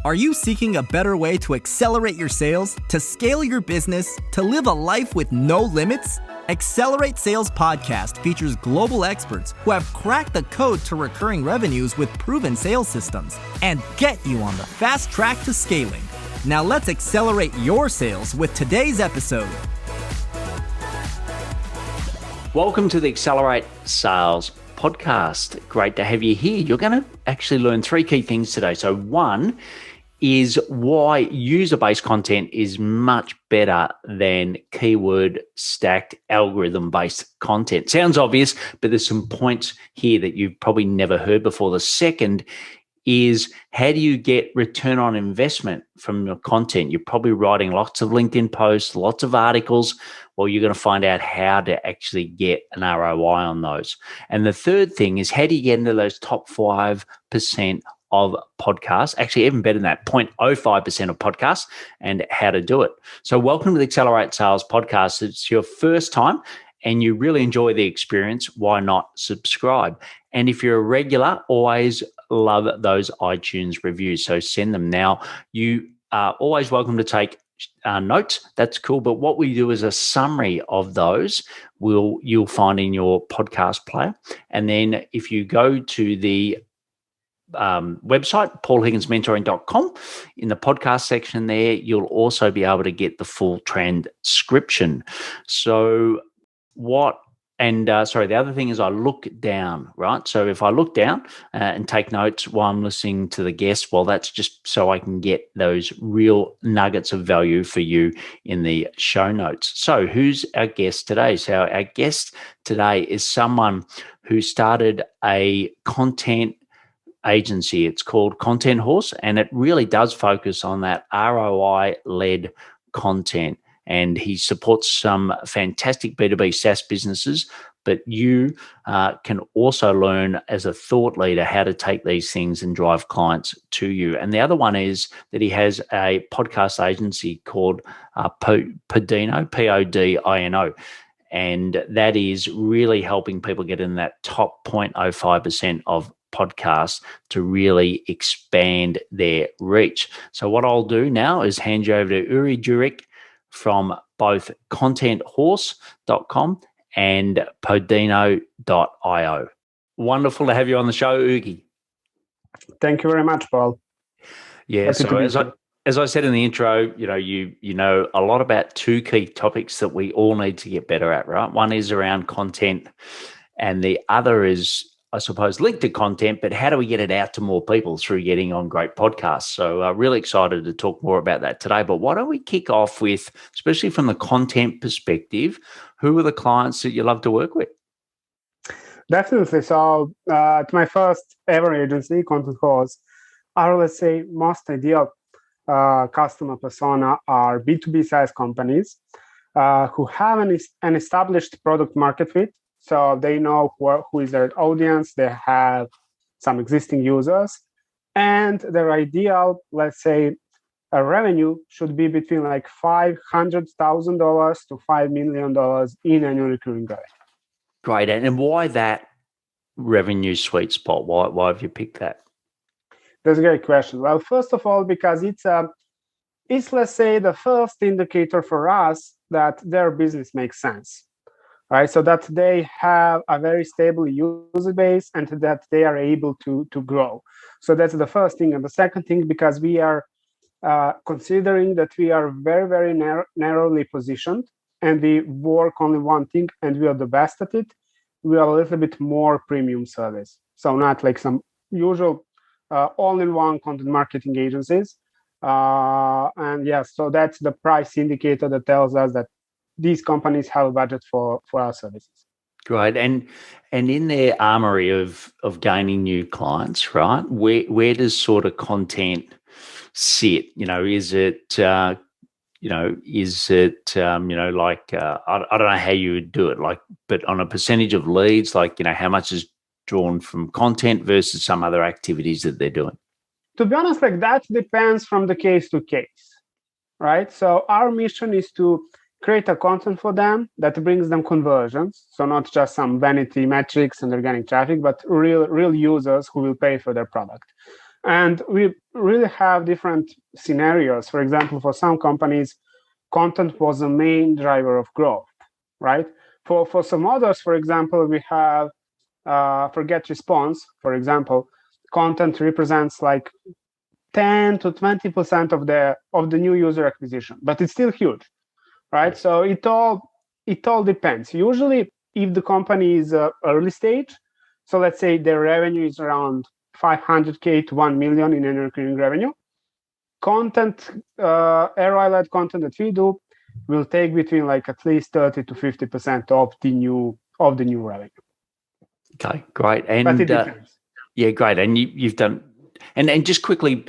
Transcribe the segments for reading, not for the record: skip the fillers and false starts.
Are you seeking a better way to accelerate your sales, to scale your business, to live a life with no limits? Accelerate Sales Podcast features global experts who have cracked the code to recurring revenues with proven sales systems and get you on the fast track to scaling. Now let's accelerate your sales with today's episode. Welcome to the Accelerate Sales Podcast. Great to have you here. You're going to actually learn three key things today. So one is why user-based content is much better than keyword-stacked algorithm-based content. Sounds obvious, but there's some points here that you've probably never heard before. The second is how do you get return on investment from your content? You're probably writing lots of LinkedIn posts, lots of articles. Well, you're going to find out how to actually get an ROI on those. And the third thing is how do you get into those top 5% of podcasts, actually even better than that, 0.05% of podcasts, and how to do it. So welcome to the Accelerate Sales Podcast. It's your first time and you really enjoy the experience, why not subscribe? And if you're a regular, always love those iTunes reviews. So send them. Now, you are always welcome to take notes. That's cool. But what we do is a summary of those you'll find in your podcast player. And then if you go to the website, paulhigginsmentoring.com, in the podcast section there, you'll also be able to get the full transcription. So the other thing is I look down, right? So if I look down and take notes while I'm listening to the guest, well, that's just so I can get those real nuggets of value for you in the show notes. So who's our guest today? So our guest today is someone who started a content agency. It's called Content Horse, and it really does focus on that ROI-led content. And he supports some fantastic B2B SaaS businesses, but you can also learn as a thought leader how to take these things and drive clients to you. And the other one is that he has a podcast agency called Podino, Podino. And that is really helping people get in that top 0.05% of podcasts to really expand their reach. So what I'll do now is hand you over to Ugi Djuric from both contenthorse.com and podino.io. Wonderful to have you on the show, Ugi. Thank you very much, Paul. Yeah, so as I said in the intro, you know a lot about two key topics that we all need to get better at, right? One is around content and the other is, I suppose, linked to content, but how do we get it out to more people through getting on great podcasts? So really excited to talk more about that today. But why don't we kick off with, especially from the content perspective, who are the clients that you love to work with? Definitely. So at my first ever agency, Content Horse, our, let's say, most ideal customer persona are B2B SaaS companies who have an established product market fit. So they know who is their audience, they have some existing users, and their ideal, let's say, revenue should be between like $500,000 to $5 million in annual recurring revenue. Great. And why that revenue sweet spot? Why have you picked that? That's a great question. Well, first of all, because it's let's say the first indicator for us that their business makes sense. Right, so that they have a very stable user base and that they are able to grow. So that's the first thing. And the second thing, because we are considering that we are very, very narrowly positioned and we work only one thing and we are the best at it, we are a little bit more premium service. So not like some usual all-in-one content marketing agencies. And yes, so that's the price indicator that tells us that these companies have a budget for our services. Great. And in their armory of gaining new clients, right? Where does sort of content sit? Is it like I don't know how you would do it, but on a percentage of leads, how much is drawn from content versus some other activities that they're doing? To be honest, that depends from the case to case, right? So our mission is to create a content for them that brings them conversions. So not just some vanity metrics and organic traffic, but real users who will pay for their product. And we really have different scenarios. For example, for some companies, content was the main driver of growth, right? For some others, for example, we have for get response, for example, content represents like 10 to 20% of the new user acquisition, but it's still huge, right? So it all depends. Usually, if the company is early stage, so let's say their revenue is around 500K to 1 million in annual recurring revenue, content, ROI led content that we do will take between like at least 30 to 50% of the new revenue. Okay, great. And but it depends. Yeah, great. And you've done, and just quickly,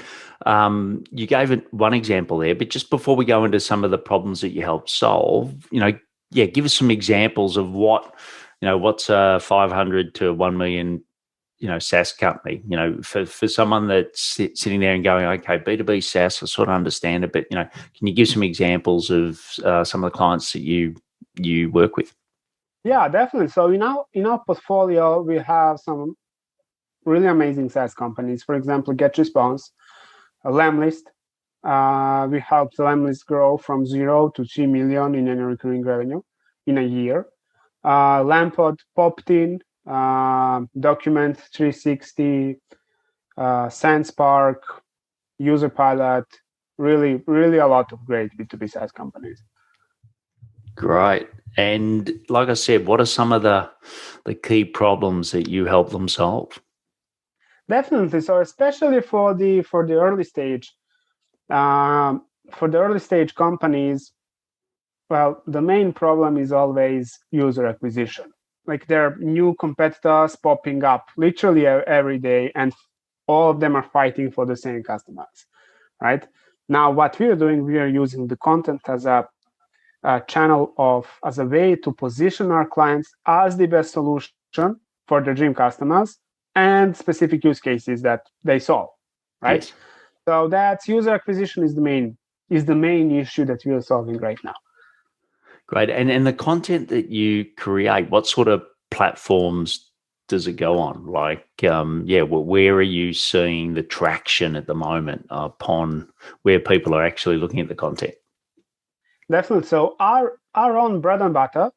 you gave it one example there, but just before we go into some of the problems that you help solve, give us some examples of what's a 500 to 1 million, SaaS company, for someone that's sitting there and going, okay, B2B SaaS, I sort of understand it, but, can you give some examples of some of the clients that you work with? Yeah, definitely. So in our portfolio, we have some really amazing SaaS companies. For example, Get Response, Lemlist. We helped Lemlist grow from 0 to 3 million in annual recurring revenue in a year. Lampod, Poptin, Document 360, SensePark, UserPilot, really, really a lot of great B2B SaaS companies. Great. And like I said, what are some of the key problems that you help them solve? Definitely. So especially for the early stage, companies, well, the main problem is always user acquisition. Like there are new competitors popping up literally every day, and all of them are fighting for the same customers, right? Now, what we are doing, we are using the content as a as a way to position our clients as the best solution for their dream customers and specific use cases that they solve, right? Yes. So that's user acquisition is the main issue that we are solving right now. Great. And the content that you create, what sort of platforms does it go on? Like, where are you seeing the traction at the moment upon where people are actually looking at the content? Definitely. So our own bread and butter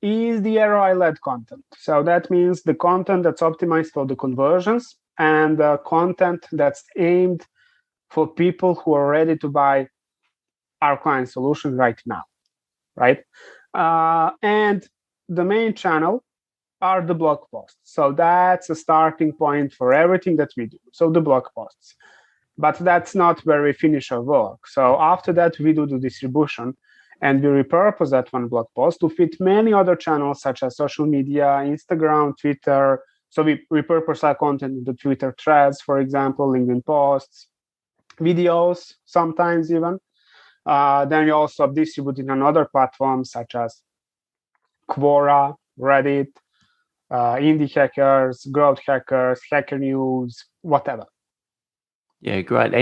is the ROI-led content. So that means the content that's optimized for the conversions and the content that's aimed for people who are ready to buy our client solution right now, right? And the main channel are the blog posts. So that's a starting point for everything that we do. So the blog posts. But that's not where we finish our work. So after that, we do the distribution, and we repurpose that one blog post to fit many other channels such as social media, Instagram, Twitter. So we repurpose our content into Twitter threads, for example, LinkedIn posts, videos, sometimes even. Then we also distribute it on other platforms such as Quora, Reddit, Indie Hackers, Growth Hackers, Hacker News, whatever. Yeah, great.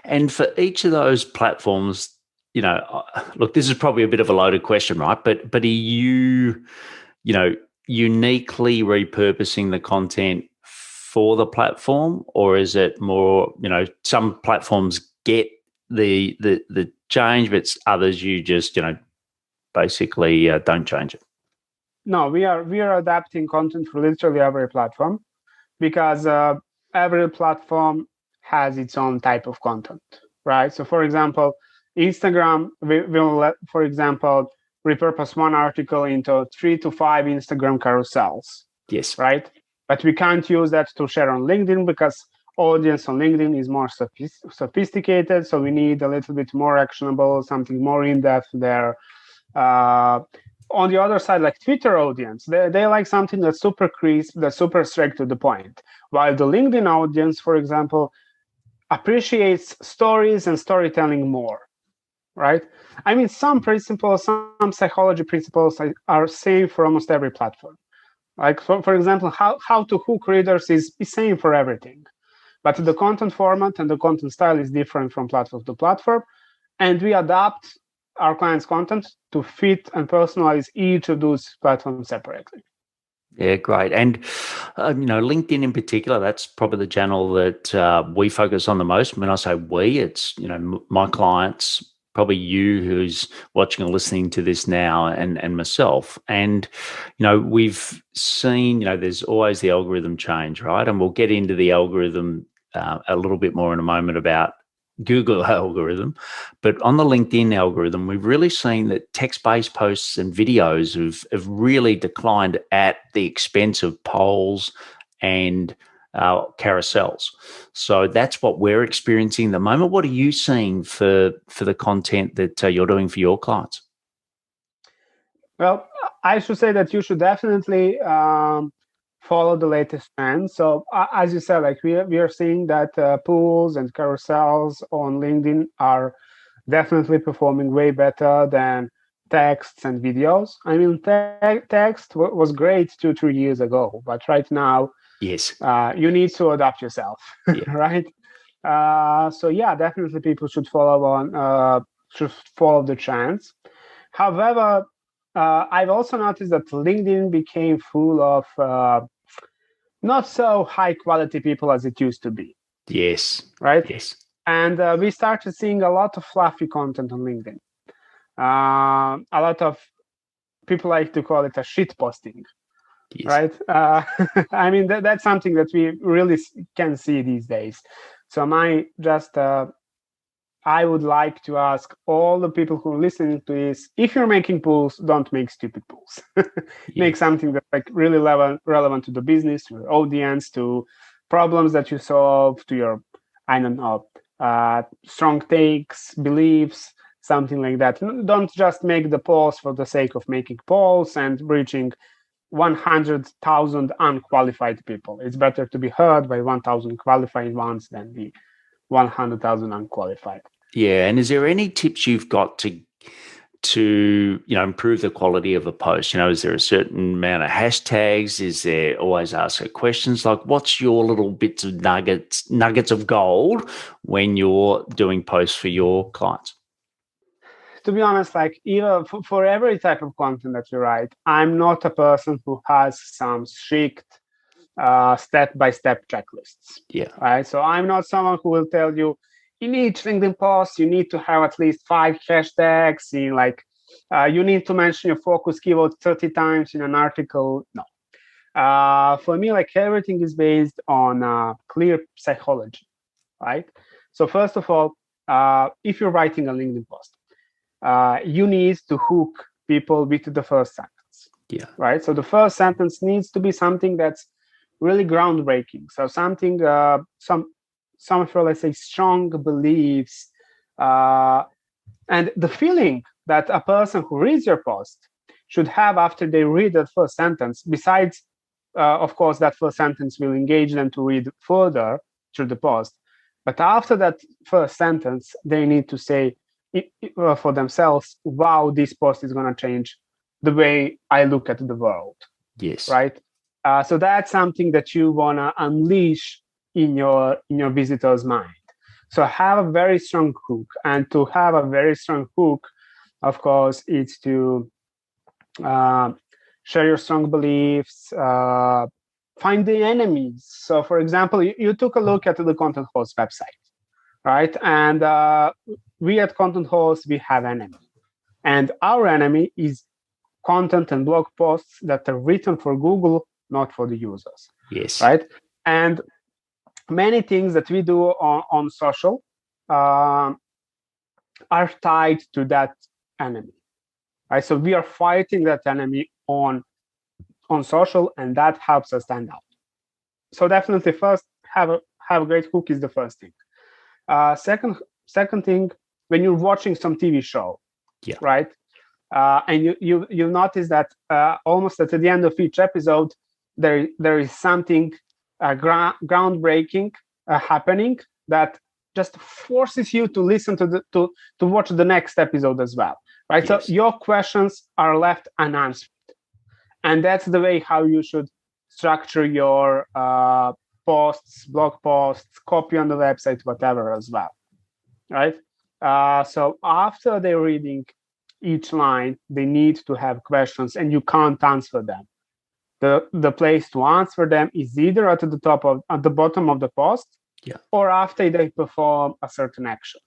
And for each of those platforms, look, this is probably a bit of a loaded question, right? But are you, uniquely repurposing the content for the platform, or is it more, some platforms get the change, but others you just, basically don't change it? No, we are adapting content for literally every platform because every platform has its own type of content, right? So, for example, Instagram will, for example, repurpose one article into 3 to 5 Instagram carousels. Yes. Right? But we can't use that to share on LinkedIn because audience on LinkedIn is more sophisticated. So we need a little bit more actionable, something more in-depth there. On the other side, like Twitter audience, they like something that's super crisp, that's super straight to the point. While the LinkedIn audience, for example, appreciates stories and storytelling more, right? I mean, some principles, some psychology principles are same for almost every platform. Like, for example, how to hook readers is same for everything. But the content format and the content style is different from platform to platform. And we adapt our clients' content to fit and personalize each of those platforms separately. Yeah, great. And, LinkedIn in particular, that's probably the channel that we focus on the most. When I say we, it's, my clients, probably you who's watching or listening to this now, and myself. And, we've seen, there's always the algorithm change, right? And we'll get into the algorithm a little bit more in a moment about Google algorithm. But on the LinkedIn algorithm, we've really seen that text-based posts and videos have really declined at the expense of polls and carousels. So that's what we're experiencing at the moment. What are you seeing for the content that you're doing for your clients? Well, I should say that you should definitely follow the latest trends. So as you said, like we are seeing that pools and carousels on LinkedIn are definitely performing way better than texts and videos. I mean, text was great 2-3 years ago, but right now, Yes. you need to adapt yourself, Yeah. right? So yeah, definitely people should follow the trends. However, I've also noticed that LinkedIn became full of not so high quality people as it used to be, Yes. right? Yes. And we started seeing a lot of fluffy content on LinkedIn. A lot of people like to call it a shit posting, Yes. right? I mean, that's something that we really can see these days. So I would like to ask all the people who are listening to this: if you're making pools, don't make stupid pools. Make something that's like really relevant to the business, to your audience, to problems that you solve, to your, I don't know, strong takes, beliefs, something like that. Don't just make the polls for the sake of making polls and reaching 100,000 unqualified people. It's better to be heard by 1,000 qualified ones than the 100,000 unqualified. Yeah, and is there any tips you've got to improve the quality of a post? Is there a certain amount of hashtags? Is there always ask questions? Like, what's your little bits of nuggets of gold when you're doing posts for your clients? To be honest, like even for every type of content that you write, I'm not a person who has some strict step-by-step checklists. Yeah. Right. So I'm not someone who will tell you in each LinkedIn post you need to have at least 5 hashtags. You need to mention your focus keyword 30 times in an article. No. For me, like everything is based on clear psychology. Right. So first of all, if you're writing a LinkedIn post, you need to hook people with the first sentence. Yeah. Right. So the first sentence needs to be something that's really groundbreaking. So something, some of your, let's say, strong beliefs, and the feeling that a person who reads your post should have after they read that first sentence. Besides, of course, that first sentence will engage them to read further through the post. But after that first sentence, they need to say for themselves, wow, this post is going to change the way I look at the world. Yes. Right. So that's something that you want to unleash in your visitor's mind. So have a very strong hook. And to have a very strong hook, of course, it's to share your strong beliefs, find the enemies. So, for example, you took a look at the Content Horse website, right? And we at Content Horse, we have enemy. And our enemy is content and blog posts that are written for Google, not for the users. Yes. Right. And many things that we do on social are tied to that enemy. Right. So we are fighting that enemy on social, and that helps us stand out. So definitely first have a great hook is the first thing. Second thing, when you're watching some TV show, yeah. Right. And you notice that almost at the end of each episode, there is something groundbreaking happening that just forces you to listen to watch the next episode as well, right? Yes. So your questions are left unanswered, and that's the way how you should structure your posts, blog posts, copy on the website, whatever as well, right? So after they're reading each line, they need to have questions, and you can't answer them the place to answer them is either at the bottom of the post, or after they perform a certain action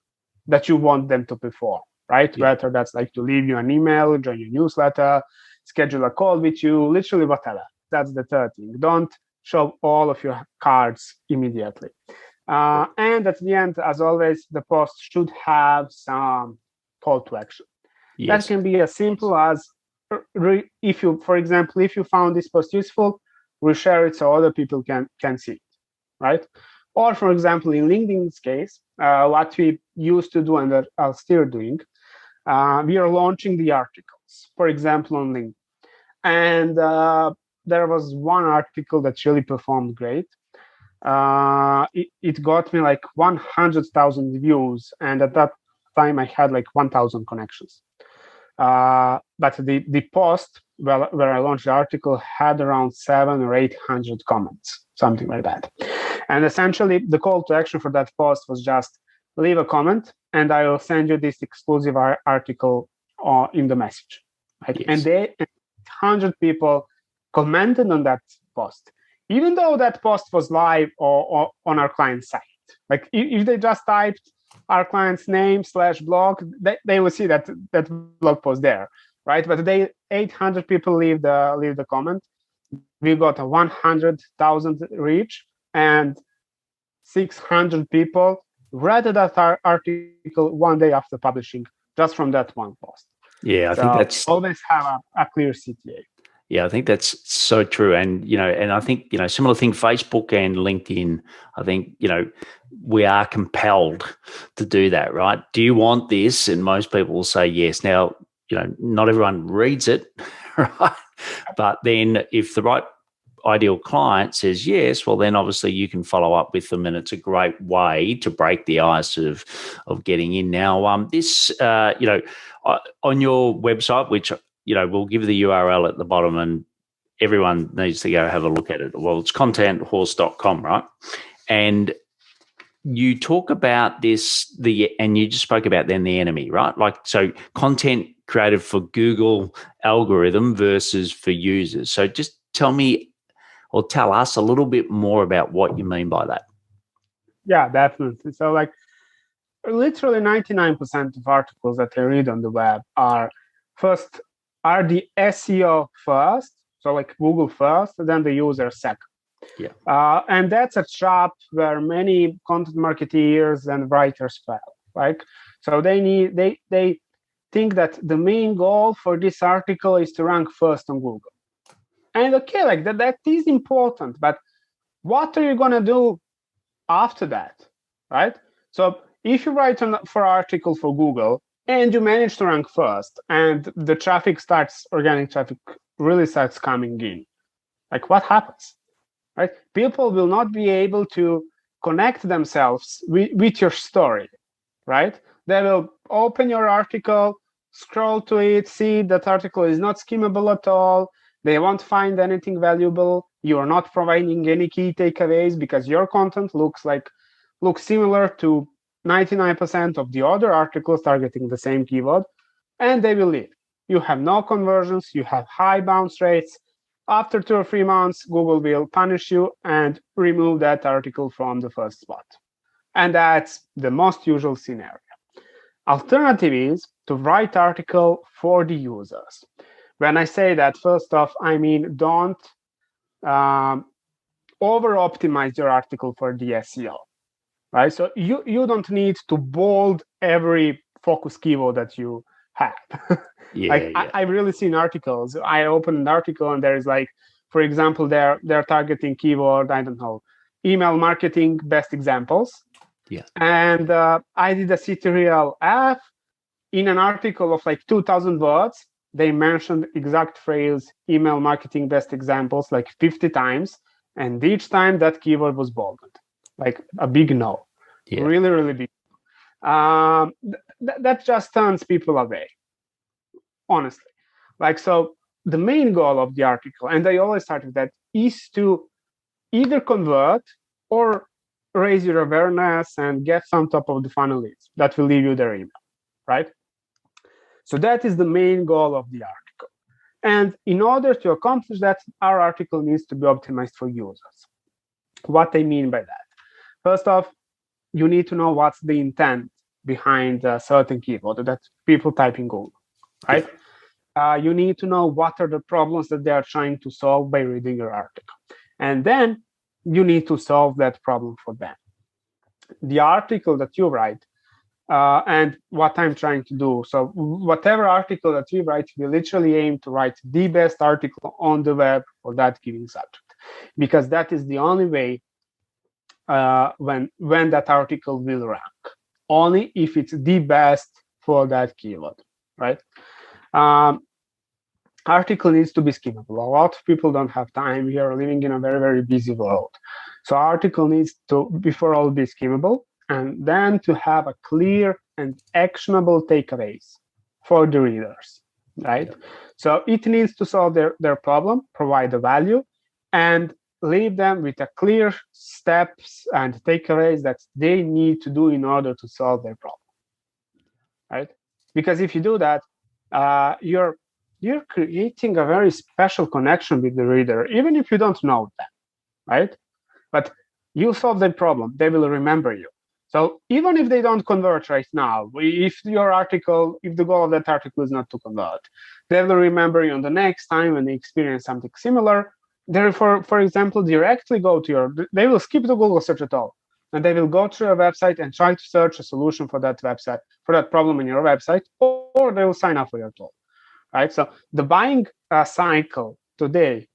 that you want them to perform, right? Whether that's like to leave you an email, join your newsletter, schedule a call with you, literally whatever. That's the third thing. Don't show all of your cards immediately. And at the end, as always, the post should have some call to action. That can be as simple as, if you, for example, if you found this post useful, reshare it so other people can see it, right? Or, for example, in LinkedIn's case, what we used to do and that are still doing, we are launching the articles, for example, on LinkedIn. And there was one article that really performed great. It got me like 100,000 views, and at that time I had like 1,000 connections. But the post where I launched the article had around 700 or 800 comments, something like that. And essentially, the call to action for that post was just leave a comment, and I will send you this exclusive article in the message. Right? And 100 people commented on that post, even though that post was live or on our client's site. Like if they just typed our client's name /blog, they will see that blog post there, right? But 800 people leave the comment. We got a 100,000 reach, and 600 people read that article one day after publishing, just from that one post. Yeah, I think that's always have a clear CTA. Yeah, I think that's so true. And, and I think, similar thing, Facebook and LinkedIn, I think, we are compelled to do that, right? Do you want this? And most people will say yes. Now, not everyone reads it, right? But then if the right ideal client says yes, well, then obviously you can follow up with them, and it's a great way to break the ice of getting in. Now, this, on your website, which we'll give the URL at the bottom, and everyone needs to go have a look at it. Well, it's contenthorse.com, right? And you talk about this, and you just spoke about then the enemy, right? Like, so content created for Google algorithm versus for users. So just tell us a little bit more about what you mean by that. Yeah, definitely. So like literally 99% of articles that I read on the web are the SEO first, so like Google first, then the user second. Yeah. And that's a trap where many content marketeers and writers fail, right? So they think that the main goal for this article is to rank first on Google. And okay, like that is important, but what are you gonna do after that, right? So if you write for article for Google and you manage to rank first, and the organic traffic really starts coming in, like what happens, right? People will not be able to connect themselves with your story, right? They will open your article, scroll to it, see that article is not skimmable at all. They won't find anything valuable. You are not providing any key takeaways because your content looks similar to 99% of the other articles targeting the same keyword, and they will leave. You have no conversions, you have high bounce rates. After 2 or 3 months, Google will punish you and remove that article from the first spot. And that's the most usual scenario. Alternative is to write article for the users. When I say that, first off, I mean don't over-optimize your article for the SEO, right? So you don't need to bold every focus keyword that you have. I've really seen articles. I open an article and there is like, for example, they're targeting keyword, I don't know, email marketing best examples. Yeah. And I did a CTRL F in an article of like 2,000 words. They mentioned exact phrase email marketing best examples like 50 times. And each time that keyword was bolded, like a big no. Yeah. Really, really big. That just turns people away, honestly. Like, so the main goal of the article, and I always start with that, is to either convert or raise your awareness and get some top of the funnel leads that will leave you their email, right? So that is the main goal of the article. And in order to accomplish that, our article needs to be optimized for users. What I mean by that? First off, you need to know what's the intent behind a certain keyword that people type in Google, right? You need to know what are the problems that they are trying to solve by reading your article. And then you need to solve that problem for them. The article that you write and what I'm trying to do. So whatever article that we write, we literally aim to write the best article on the web for that given subject, because that is the only way when that article will rank, only if it's the best for that keyword, right? Article needs to be skippable. A lot of people don't have time. We are living in a very, very busy world. So article needs to, before all, be skippable, and then to have a clear and actionable takeaways for the readers, right? Yeah. So it needs to solve their problem, provide a value, and leave them with a clear steps and takeaways that they need to do in order to solve their problem, right? Because if you do that, you're creating a very special connection with the reader, even if you don't know them, right? But you solve their problem, they will remember you. So even if they don't convert right now, if the goal of that article is not to convert, they will remember you on the next time when they experience something similar. Therefore, for example, directly they will skip the Google search at all, and they will go to your website and try to search a solution for that website, for that problem in your website, or they will sign up for your tool, right? So the buying cycle today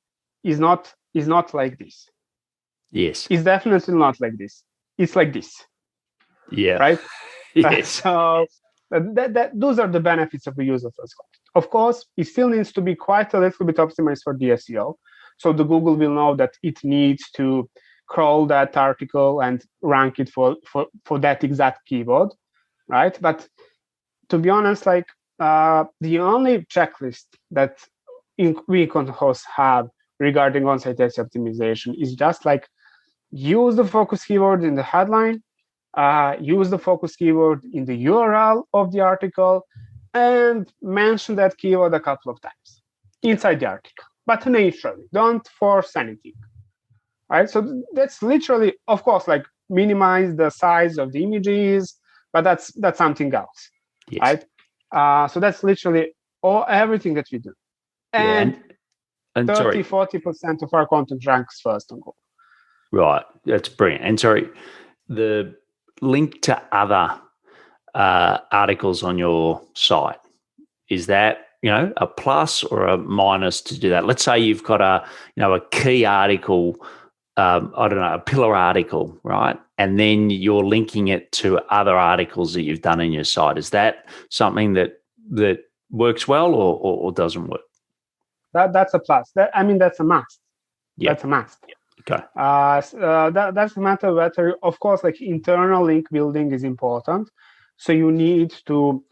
is not like this. Yes. It's definitely not like this. It's like this. Yeah. Right? Yes. So those are the benefits of the user-first content. Of course, it still needs to be quite a little bit optimized for the SEO. So the Google will know that it needs to crawl that article and rank it for that exact keyword, right? But to be honest, like the only checklist that we Content Horse have regarding on-site SEO optimization is just like use the focus keyword in the headline, use the focus keyword in the URL of the article, and mention that keyword a couple of times inside the article, but naturally. Don't force anything, right? So that's literally, of course, like minimize the size of the images, but that's something else, yes. Right? So that's literally everything that we do. And 30-40% of our content ranks first on Google. Right, that's brilliant. And sorry, the link to other articles on your site, is that a plus or a minus to do that? Let's say you've got a key article, a pillar article, right? And then you're linking it to other articles that you've done in your site. Is that something that works well or doesn't work? That's a plus. That's a must. Yeah. That's a must. Yeah. Okay. That's a matter whether, of course, like internal link building is important. So you need to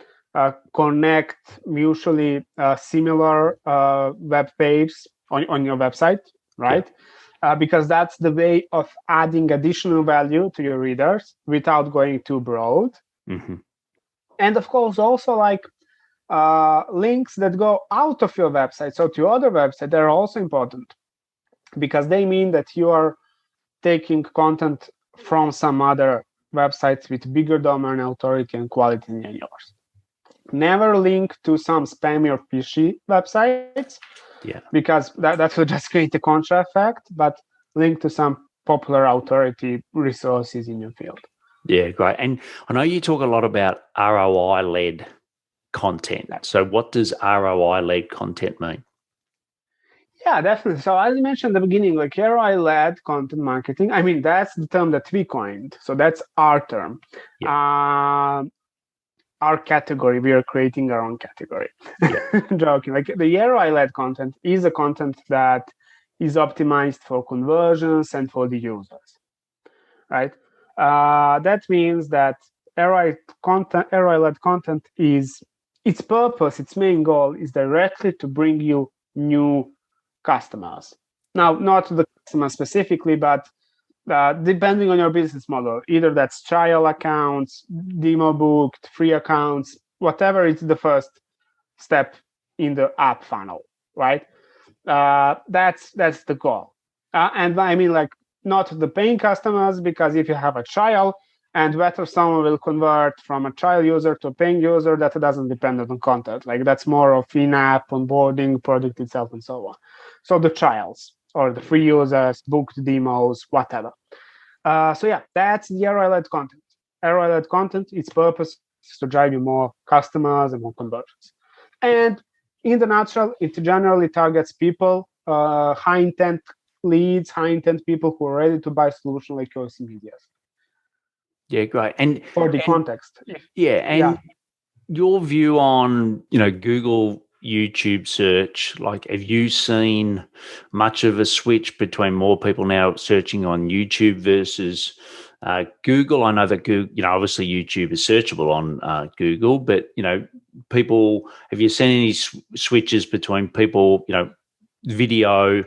connect mutually similar web pages on your website, right? Yeah. Because that's the way of adding additional value to your readers without going too broad. Mm-hmm. And of course, also like links that go out of your website, so to other websites, they're also important, because they mean that you are taking content from some other websites with bigger domain authority and quality than yours. Never link to some spammy or fishy websites, because that will just create a contra effect, but link to some popular authority resources in your field. Yeah, great. And I know you talk a lot about ROI-led content. So what does ROI-led content mean? Yeah, definitely. So as I mentioned at the beginning, like ROI-led content marketing, that's the term that we coined. So that's our term. Yeah. Our category, we are creating our own category. Yeah. Joking. Like the ROI-led content is a content that is optimized for conversions and for the users, right? That means that ROI-led content is, its purpose, its main goal is directly to bring you new customers. Now, not the customer specifically, but depending on your business model, either that's trial accounts, demo booked, free accounts, whatever is the first step in the app funnel, right? That's the goal. And I mean, like, not the paying customers, because if you have a trial, and whether someone will convert from a trial user to a paying user, that doesn't depend on the content. Like, that's more of in-app onboarding, product itself, and so on. So the trials or the free users, booked demos, whatever. So yeah, that's the ROI-led content. ROI-led content, its purpose is to drive you more customers and more conversions. And in the nutshell, it generally targets people, high intent leads, high intent people who are ready to buy a solution like yours immediately. Yeah, great. And for the context. Your view on, Google, YouTube search, like, have you seen much of a switch between more people now searching on YouTube versus Google? I know that Google, obviously YouTube is searchable on Google, but, people, have you seen any switches between people, video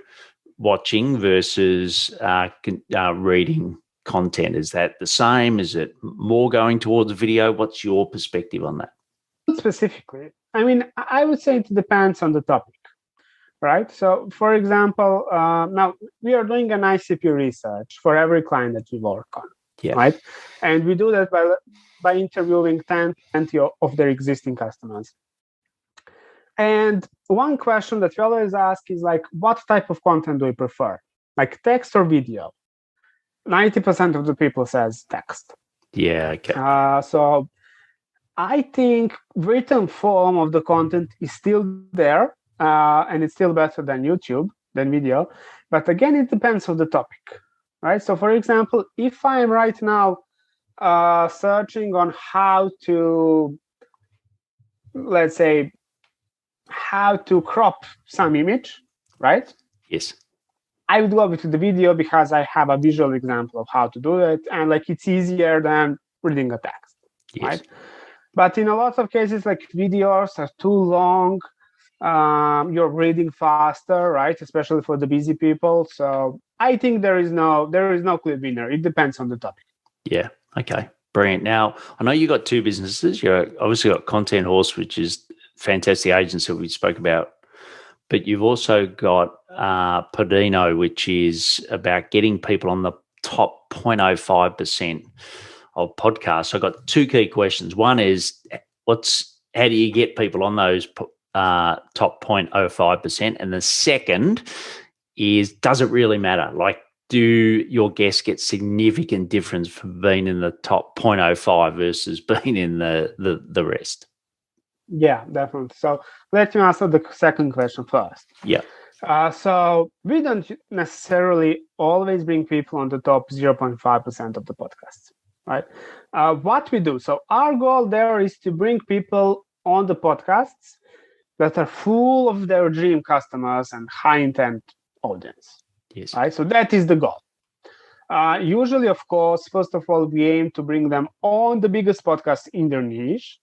watching versus reading content? Is that the same? Is it more going towards video? What's your perspective on that? Specifically, I mean, I would say it depends on the topic, right? So, for example, now we are doing an ICP research for every client that we work on, right? And we do that by interviewing 20 of their existing customers. And one question that we always ask is, like, what type of content do you prefer? Like, text or video? 90% of the people says text. Yeah, okay. So I think written form of the content is still there, and it's still better than YouTube, than video. But again, it depends on the topic, right? So for example, if I'm right now searching on how to, let's say, how to crop some image, right? Yes. I would go with the video because I have a visual example of how to do it, and like, it's easier than reading a text, right? But in a lot of cases, like, videos are too long. You're reading faster, right? Especially for the busy people. So I think there is no clear winner. It depends on the topic. Yeah. Okay. Brilliant. Now, I know you got two businesses. You obviously got Content Horse, which is fantastic agency we spoke about, but you've also got Podino, which is about getting people on the top 0.05% of podcasts. So I've got two key questions. One is, how do you get people on those top 0.05%? And the second is, does it really matter? Like, do your guests get significant difference for being in the top 0.05 versus being in the rest? Yeah, definitely. So let me answer the second question first. Yeah. So we don't necessarily always bring people on the top 0.5% of the podcasts, right? What we do, so our goal there is to bring people on the podcasts that are full of their dream customers and high intent audience. Yes. Right. So that is the goal. Usually, of course, first of all, we aim to bring them on the biggest podcast in their niche,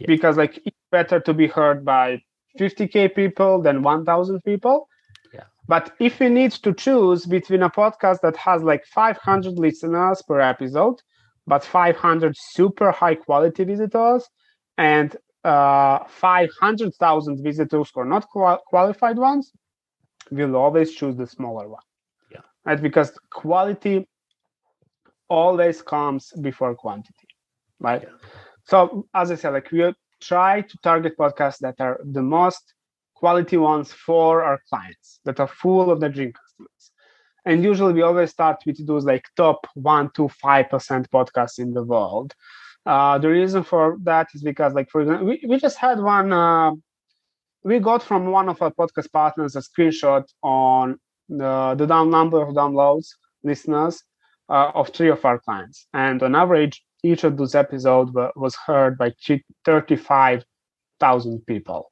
because, like, it's better to be heard by 50K people than 1,000 people. Yeah. But if we need to choose between a podcast that has like 500 listeners per episode, but 500 super high quality visitors, and 500,000 visitors who are not qualified ones, we'll always choose the smaller one. Yeah. Right? Because quality always comes before quantity, right? Yeah. So as I said, like, we try to target podcasts that are the most quality ones for our clients, that are full of their dream customers. And usually we always start with those like top 1 to 5% podcasts in the world. The reason for that is because, like, for example, we just had one, we got from one of our podcast partners a screenshot on the number of downloads, listeners, of 3 of our clients. And on average, each of those episodes was heard by 35,000 people.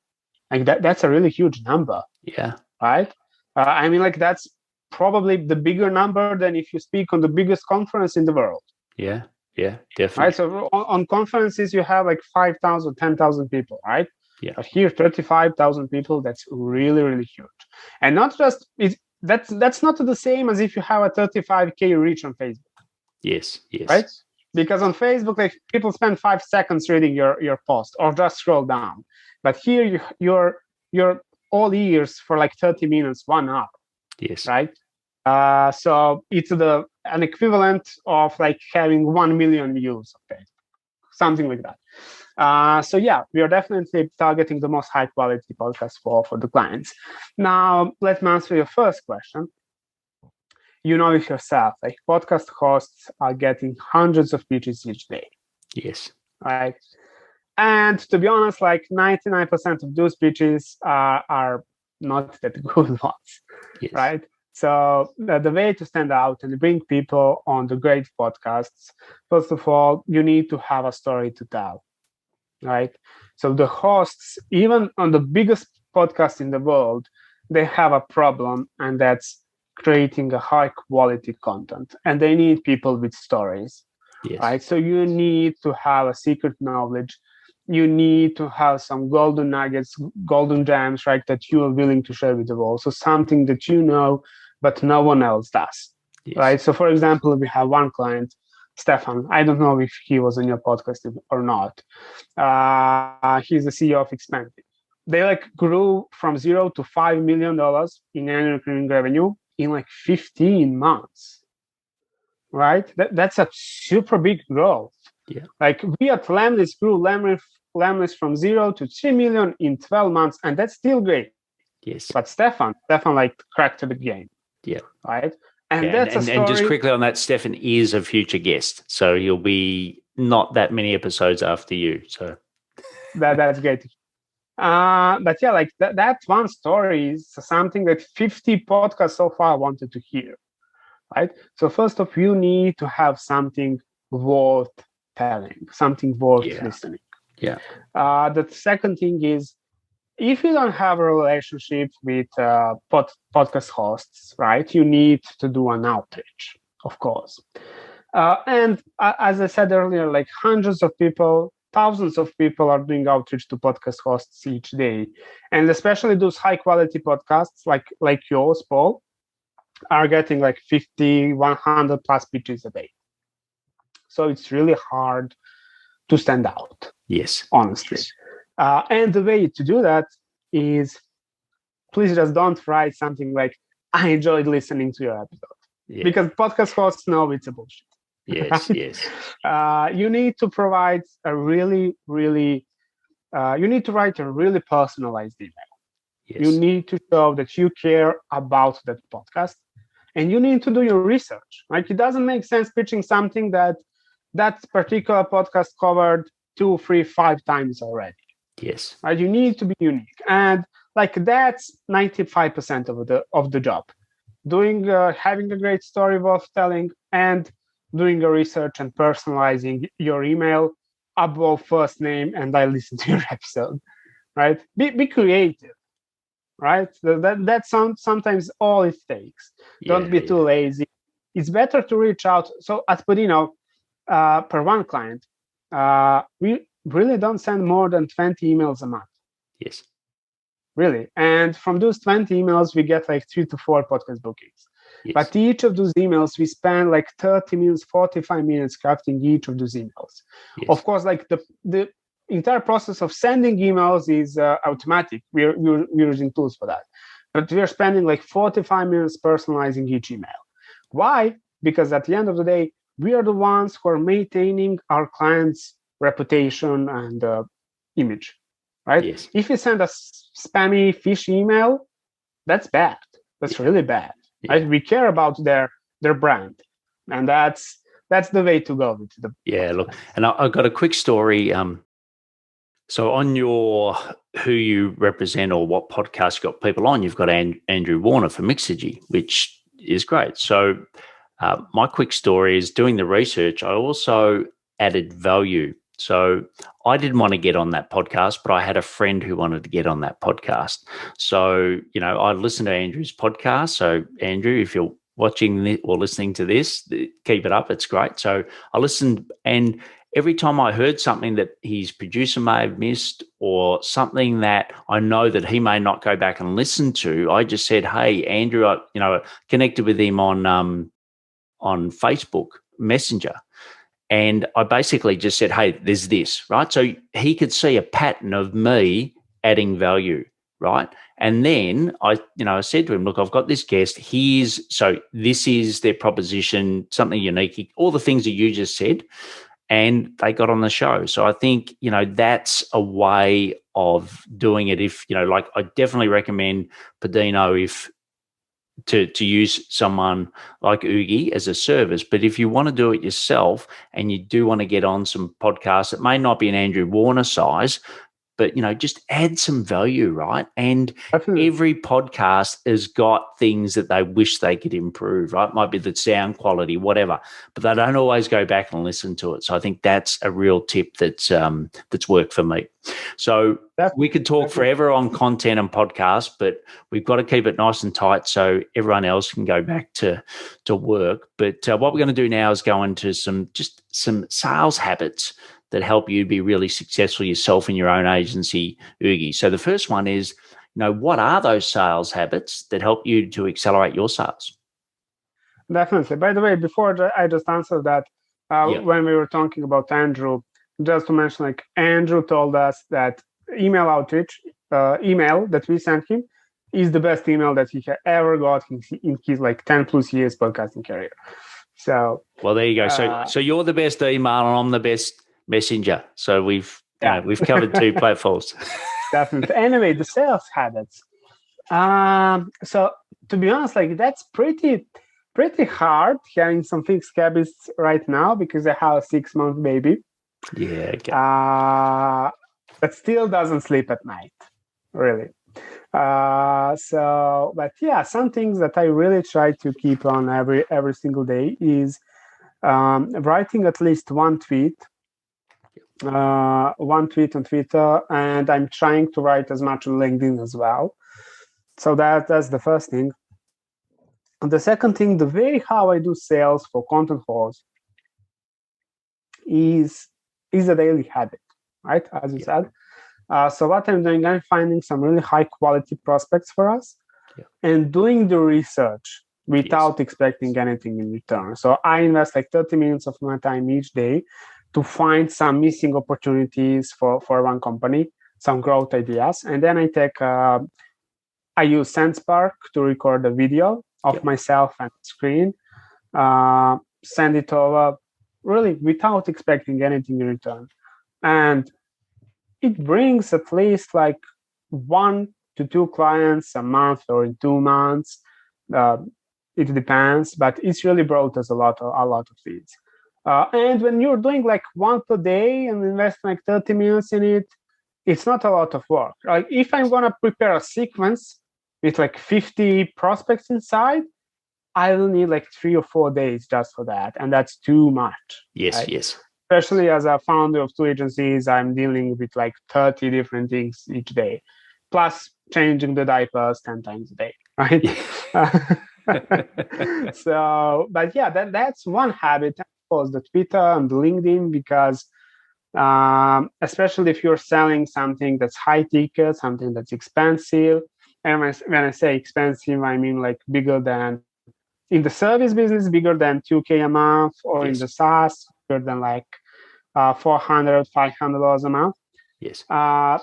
Like, that's a really huge number. Yeah. Right? I mean, like, that's probably the bigger number than if you speak on the biggest conference in the world. Yeah. Yeah, definitely. Right? So on conferences, you have like 5,000, 10,000 people, right? Yeah. But here, 35,000 people, that's really, really huge. And not just, that's not the same as if you have a 35K reach on Facebook. Yes. Right? Because on Facebook, like, people spend 5 seconds reading your post or just scroll down. But here, your all ears for like 30 minutes, 1 hour. Yes. Right. So it's an equivalent of like having 1 million views of it, something like that. So yeah, we are definitely targeting the most high quality podcasts for the clients. Now, let me answer your first question. You know it yourself, like podcast hosts are getting hundreds of pitches each day. Yes. Right. And to be honest, like 99% of those pitches are not that good ones. Yes. Right. So the way to stand out and bring people on the great podcasts, first of all, you need to have a story to tell. Right. So the hosts, even on the biggest podcast in the world, they have a problem, and that's creating a high quality content, and they need people with stories. Yes. Right. So you need to have a secret knowledge. You need to have some golden nuggets, golden gems, right, that you are willing to share with the world. So something that you know, but no one else does. Yes. Right. So for example, we have one client, Stefan. I don't know if he was on your podcast or not. He's the CEO of Expanded. They like grew from $0 to $5 million in annual recurring revenue in like 15 months. Right? That's a super big growth. Yeah. Like we at Lamlist grew Lamlist from 0 to 3 million in 12 months, and that's still great. Yes. But Stefan like cracked the game. Yeah. Right. And yeah, that's and, a story. And just quickly on that, Stefan is a future guest, so he'll be not that many episodes after you. So that's great. But yeah, like that one story is something that 50 podcasts so far wanted to hear. Right. So first off, you need to have something worth telling, something worth listening. Yeah. The second thing is, if you don't have a relationship with podcast hosts, right, you need to do an outreach, of course. And as I said earlier, like hundreds of people, thousands of people are doing outreach to podcast hosts each day. And especially those high quality podcasts like yours, Paul, are getting like 50, 100 plus pitches a day. So it's really hard to stand out. Yes. Honestly. Yes. And the way to do that is, please just don't write something like, I enjoyed listening to your episode. Yeah. Because podcast hosts know it's a bullshit. Yes, right? Yes. You need to provide a really, really, you need to write a really personalized email. Yes. You need to show that you care about that podcast, and you need to do your research. Like, it doesn't make sense pitching something that particular podcast covered 2, 3, 5 times already. Yes. Right? You need to be unique, and like that's 95% of the job. Doing having a great story worth telling, and doing a research and personalizing your email above first name and I listen to your episode. Right? Be creative. Right? That's sometimes all it takes. Don't be too lazy. It's better to reach out. So at Podino, per one client, we really don't send more than 20 emails a month. Yes. Really. And from those 20 emails, we get like 3 to 4 podcast bookings. Yes. But each of those emails, we spend like 30 minutes, 45 minutes crafting each of those emails. Yes. Of course, like the entire process of sending emails is automatic. We're using tools for that. But we're spending like 45 minutes personalizing each email. Why? Because at the end of the day, we are the ones who are maintaining our clients' reputation and image, right? Yes. If you send a spammy, fishy email, that's bad. That's really bad. Yeah. Right? We care about their brand, and that's the way to go with the. Yeah, look, and I've got a quick story. So on your who you represent or what podcast you got people on, you've got Andrew Warner from Mixergy, which is great. So my quick story is, doing the research, I also added value. So I didn't want to get on that podcast, but I had a friend who wanted to get on that podcast. So, I listened to Andrew's podcast. So Andrew, if you're watching or listening to this, keep it up. It's great. So I listened, and every time I heard something that his producer may have missed, or something that I know that he may not go back and listen to, I just said, hey, Andrew, I connected with him on Facebook Messenger. And I basically just said, hey, there's this, right? So he could see a pattern of me adding value, right? And then I said to him, look, I've got this guest. This is their proposition, something unique, all the things that you just said, and they got on the show. So I think, that's a way of doing it. If, like, I definitely recommend Podino to use someone like Ugi as a service. But if you want to do it yourself and you do want to get on some podcasts, it may not be an Andrew Warner size, but, just add some value, right? And Definitely. every podcast has got things that they wish they could improve, right? It might be the sound quality, whatever, but they don't always go back and listen to it. So I think that's a real tip that's worked for me. So we could talk forever on content and podcasts, but we've got to keep it nice and tight so everyone else can go back to work. But what we're going to do now is go into some sales habits that help you be really successful yourself in your own agency, Ugi. So the first one is, what are those sales habits that help you to accelerate your sales? Definitely. By the way, before I just answered that, when we were talking about Andrew, just to mention, like, Andrew told us that email outreach, email that we sent him is the best email that he ever got in his like 10 plus years podcasting career. So, well, there you go. So you're the best email and I'm the best messenger. So we've covered two platforms. Definitely. Anyway, the sales habits. So to be honest, like, that's pretty hard having some fixed habits right now because I have a 6-month baby. Yeah. Okay. But still doesn't sleep at night, really. But yeah, some things that I really try to keep on every single day is writing at least one tweet on Twitter, and I'm trying to write as much on LinkedIn as well. So that's the first thing. And the second thing, the way how I do sales for Content Horse is a daily habit, right? As you said. So what I'm doing, I'm finding some really high quality prospects for us and doing the research without expecting anything in return. So I invest like 30 minutes of my time each day to find some missing opportunities for one company, some growth ideas. And then I use SenseSpark to record a video of myself and screen, send it over really without expecting anything in return. And it brings at least like 1 to 2 clients a month or in 2 months. It depends, but it's really brought us a lot of leads. And when you're doing like one per day and invest like 30 minutes in it, it's not a lot of work. Like, if I'm gonna prepare a sequence with like 50 prospects inside, I will need like 3 or 4 days just for that, and that's too much. Yes, right? yes. Especially as a founder of 2 agencies, I'm dealing with like 30 different things each day, plus changing the diapers 10 times a day, right? So, but yeah, that's one habit. Of course, the Twitter and the LinkedIn, because especially if you're selling something that's high ticket, something that's expensive. And when I say expensive, I mean like bigger than, in the service business, bigger than 2K a month, or in the SaaS, bigger than like $400, $500 a month. Yes.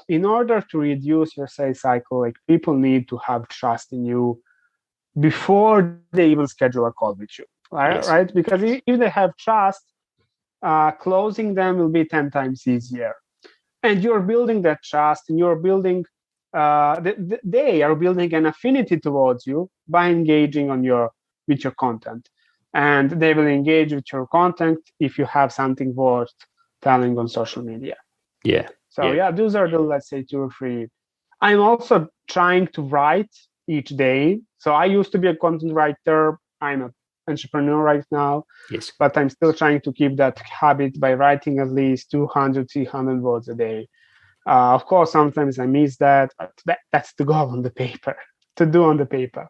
In order to reduce your sales cycle, like, people need to have trust in you before they even schedule a call with you, right? Yes. Right? Because if they have trust, closing them will be 10 times easier. And you're building that trust, and you're building, they are building an affinity towards you by engaging with your content. And they will engage with your content if you have something worth telling on social media. Yeah. So those are the, let's say, 2 or 3. I'm also trying to write each day. So I used to be a content writer. I'm an entrepreneur right now. Yes. But I'm still trying to keep that habit by writing at least 200, 300 words a day. Of course, sometimes I miss that, but that's the goal on the paper, to do on the paper.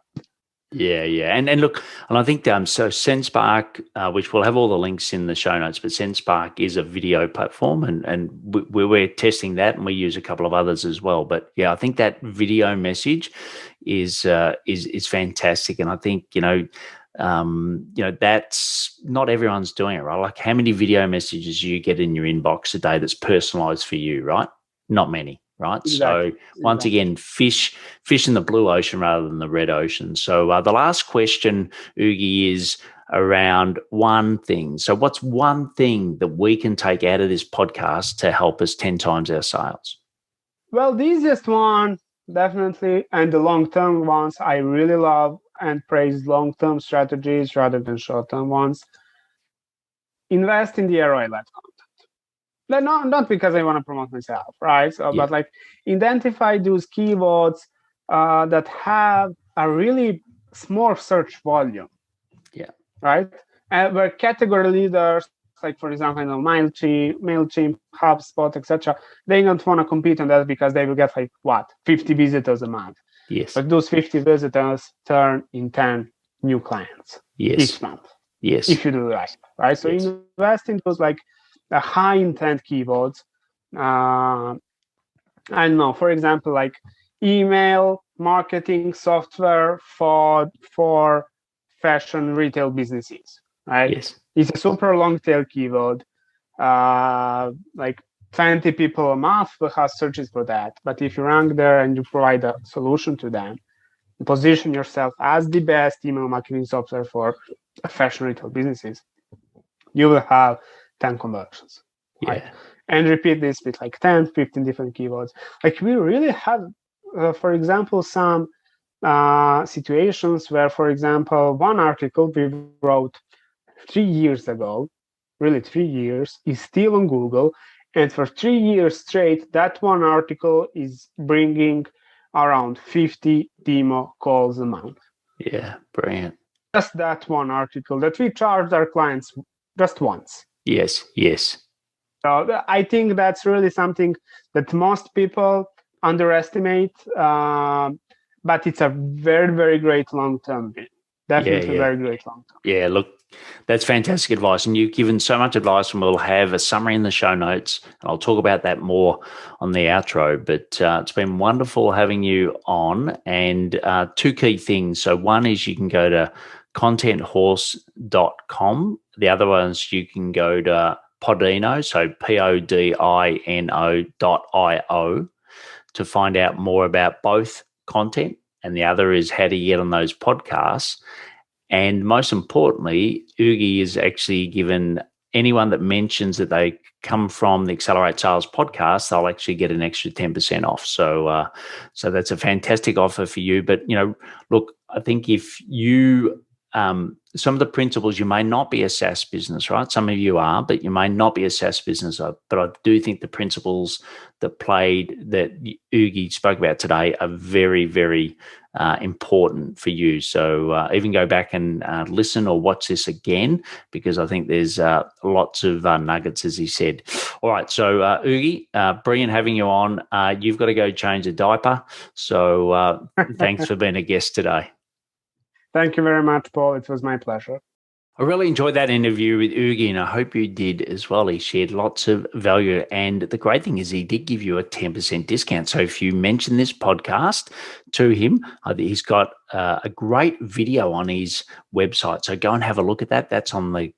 Yeah. And look, and I think so SenseSpark, which we'll have all the links in the show notes, but SenseSpark is a video platform, and we're testing that, and we use a couple of others as well. But yeah, I think that video message is fantastic, and I think that's not everyone's doing it, right? Like, how many video messages you get in your inbox a day that's personalized for you, right? Not many. right? Exactly. So once again, fish in the blue ocean rather than the red ocean. So the last question, Ugi, is around one thing. So what's one thing that we can take out of this podcast to help us 10 times our sales? Well, the easiest one, definitely, and the long-term ones, I really love and praise long-term strategies rather than short-term ones. Invest in the Roi Led Content. Not because I want to promote myself, right? But like identify those keywords that have a really small search volume. Yeah. Right? Where category leaders, like for example, MailChimp, HubSpot, etc., they don't want to compete on that because they will get 50 visitors a month. Yes. But those 50 visitors turn in 10 new clients each month. Yes. If you do the right? So invest in those like high intent keywords. I don't know, for example, like email marketing software for fashion retail businesses, right? Yes. It's a super long tail keyword. Like 20 people a month will have searches for that. But if you rank there and you provide a solution to them, position yourself as the best email marketing software for fashion retail businesses, you will have 10 conversions. Right? And repeat this with like 10, 15 different keywords. Like we really have, for example, some situations where, for example, one article we wrote 3 years ago, really 3 years, is still on Google. And for 3 years straight, that one article is bringing around 50 demo calls a month. Yeah, brilliant. Just that one article that we charged our clients just once. Yes. So I think that's really something that most people underestimate, but it's a very, very great long-term win. Definitely very great long-term. Yeah, look, that's fantastic advice. And you've given so much advice, and we'll have a summary in the show notes. I'll talk about that more on the outro, but it's been wonderful having you on. And two key things. So one is you can go to contenthorse.com. The other one is you can go to Podino, so podino.io to find out more about both content, and the other is how to get on those podcasts. And most importantly, Ugi is actually given anyone that mentions that they come from the Accelerate Sales podcast, they'll actually get an extra 10% off. So that's a fantastic offer for you. But, look, I think if you some of the principles, you may not be a SaaS business, right? Some of you are, but you may not be a SaaS business. But I do think the principles that Ugi spoke about today are very, very important for you. So even go back and listen or watch this again, because I think there's lots of nuggets, as he said. All right. So Ugi, brilliant having you on. You've got to go change a diaper. So thanks for being a guest today. Thank you very much, Paul. It was my pleasure. I really enjoyed that interview with Ugi, and I hope you did as well. He shared lots of value, and the great thing is he did give you a 10% discount. So if you mention this podcast to him, he's got a great video on his website. So go and have a look at that. That's on the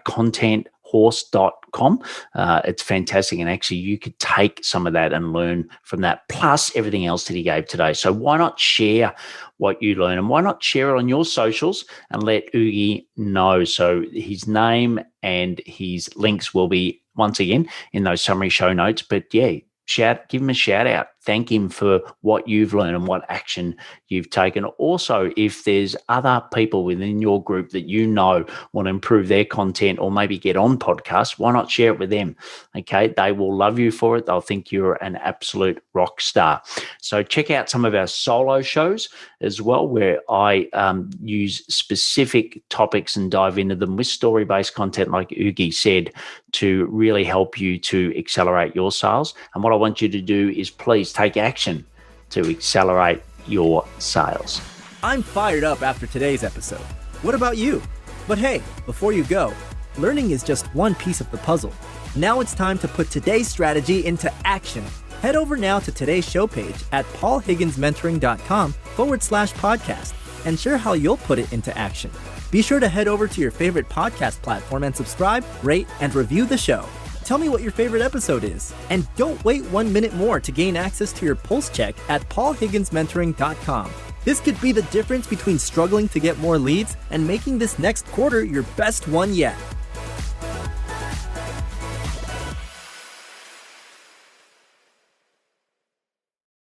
contenthorse.com. It's fantastic. And actually, you could take some of that and learn from that, plus everything else that he gave today. So why not share what you learn, and why not share it on your socials and let Ugi know? So his name and his links will be, once again, in those summary show notes. But yeah, give him a shout out. Thank him for what you've learned and what action you've taken. Also, if there's other people within your group that want to improve their content or maybe get on podcasts, why not share it with them? Okay, they will love you for it. They'll think you're an absolute rock star. So check out some of our solo shows as well, where I use specific topics and dive into them with story-based content, like Ugi said, to really help you to accelerate your sales. And what I want you to do is please take action to accelerate your sales. I'm fired up after today's episode. What about you? But hey, before you go, learning is just one piece of the puzzle. Now it's time to put today's strategy into action. Head over now to today's show page at paulhigginsmentoring.com/podcast and share how you'll put it into action. Be sure to head over to your favorite podcast platform and subscribe, rate, and review the show. tell me what your favorite episode is. And don't wait 1 minute more to gain access to your pulse check at paulhigginsmentoring.com. This could be the difference between struggling to get more leads and making this next quarter your best one yet.